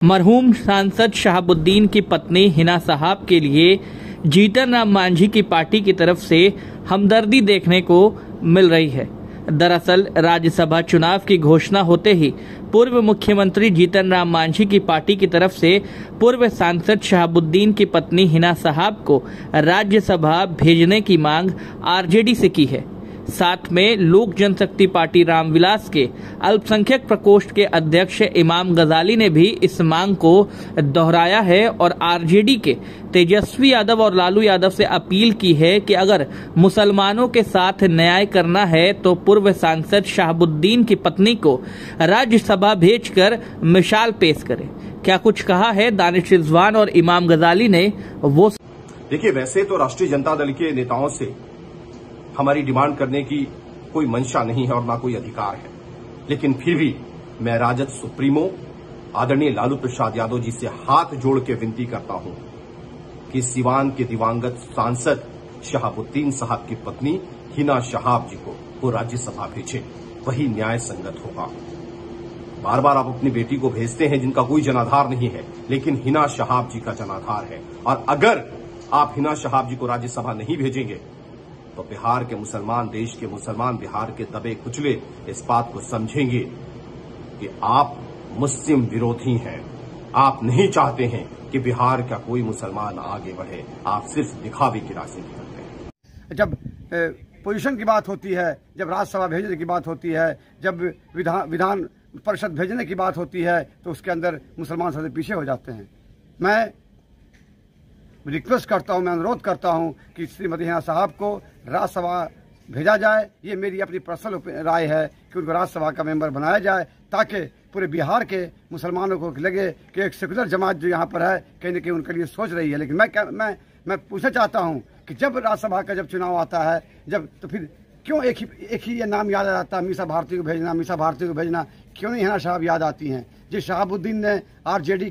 मरहूम सांसद शहाबुद्दीन की पत्नी हिना साहब के लिए जीतन राम मांझी की पार्टी की तरफ से हमदर्दी देखने को मिल रही है। दरअसल राज्यसभा चुनाव की घोषणा होते ही पूर्व मुख्यमंत्री जीतन राम मांझी की पार्टी की तरफ से पूर्व सांसद शहाबुद्दीन की पत्नी हिना साहब को राज्यसभा भेजने की मांग आरजेडी से की है। साथ में लोक जनशक्ति पार्टी रामविलास के अल्पसंख्यक प्रकोष्ठ के अध्यक्ष इमाम गजाली ने भी इस मांग को दोहराया है और आरजेडी के तेजस्वी यादव और लालू यादव से अपील की है कि अगर मुसलमानों के साथ न्याय करना है तो पूर्व सांसद शहाबुद्दीन की पत्नी को राज्यसभा भेजकर मिसाल पेश करें। क्या कुछ कहा है दानिश रिजवान और इमाम गजाली ने, वो देखिए। वैसे तो राष्ट्रीय जनता दल के नेताओं से हमारी डिमांड करने की कोई मंशा नहीं है और ना कोई अधिकार है, लेकिन फिर भी मैं राजद सुप्रीमो आदरणीय लालू प्रसाद यादव जी से हाथ जोड़ के विनती करता हूं कि सिवान के दिवंगत सांसद शहाबुद्दीन साहब की पत्नी हिना साहब जी को वो राज्यसभा भेजे, वही न्याय संगत होगा। बार बार आप अपनी बेटी को भेजते हैं जिनका कोई जनाधार नहीं है, लेकिन हिना साहब जी का जनाधार है। और अगर आप हिना साहब जी को राज्यसभा नहीं भेजेंगे तो बिहार के मुसलमान, देश के मुसलमान बिहार के दबे कुचले इस बात को समझेंगे कि आप मुस्लिम विरोधी हैं। आप नहीं चाहते हैं कि बिहार का कोई मुसलमान आगे बढ़े, आप सिर्फ दिखावे की राजनीति करते हैं। जब पोजीशन की बात होती है, जब राज्यसभा भेजने की बात होती है, जब विधान परिषद भेजने की बात होती है, तो उसके अंदर मुसलमान सबसे पीछे हो जाते हैं। मैं रिक्वेस्ट करता हूं, मैं अनुरोध करता हूं कि श्रीमती हिना साहब को राज्यसभा भेजा जाए। ये मेरी अपनी पर्सनल राय है कि उनको राज्यसभा का मेंबर बनाया जाए, ताकि पूरे बिहार के मुसलमानों को लगे कि एक सेकुलर जमात जो यहाँ पर है कहीं न कहीं उनके लिए सोच रही है। लेकिन मैं पूछना चाहता हूँ कि जब राज्यसभा का जब चुनाव आता है, जब तो फिर क्यों एक ही ये नाम याद आता है, मीसा भारती को भेजना, मीसा भारती को भेजना, क्यों नहीं हिना साहब याद आती हैं? जिस शहाबुद्दीन ने आरजेडी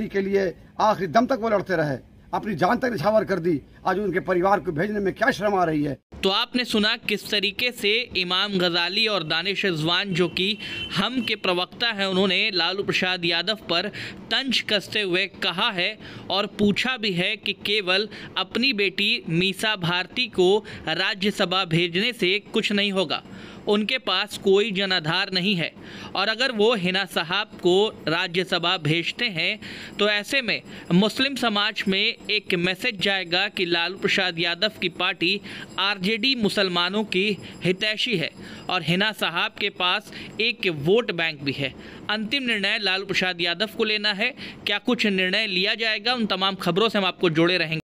के लिए आखिरी दम तक वो लड़ते रहे, अपनी जान तक निछावर कर दी, आज उनके परिवार को भेजने में क्या शर्म आ रही है? तो आपने सुना किस तरीके से इमाम गजाली और दानिश रिजवान, जो कि हम के प्रवक्ता हैं, उन्होंने लालू प्रसाद यादव पर तंज कसते हुए कहा है और पूछा भी है कि केवल अपनी बेटी मीसा भारती को राज्यसभा भेजने से कुछ नहीं होगा, उनके पास कोई जनाधार नहीं है, और अगर वो हिना साहब को राज्यसभा भेजते हैं तो ऐसे में मुस्लिम समाज में एक मैसेज जाएगा कि लालू प्रसाद यादव की पार्टी आरजेडी मुसलमानों की हितैषी है और हिना साहब के पास एक वोट बैंक भी है। अंतिम निर्णय लालू प्रसाद यादव को लेना है। क्या कुछ निर्णय लिया जाएगा, उन तमाम खबरों से हम आपको जोड़े रहेंगे।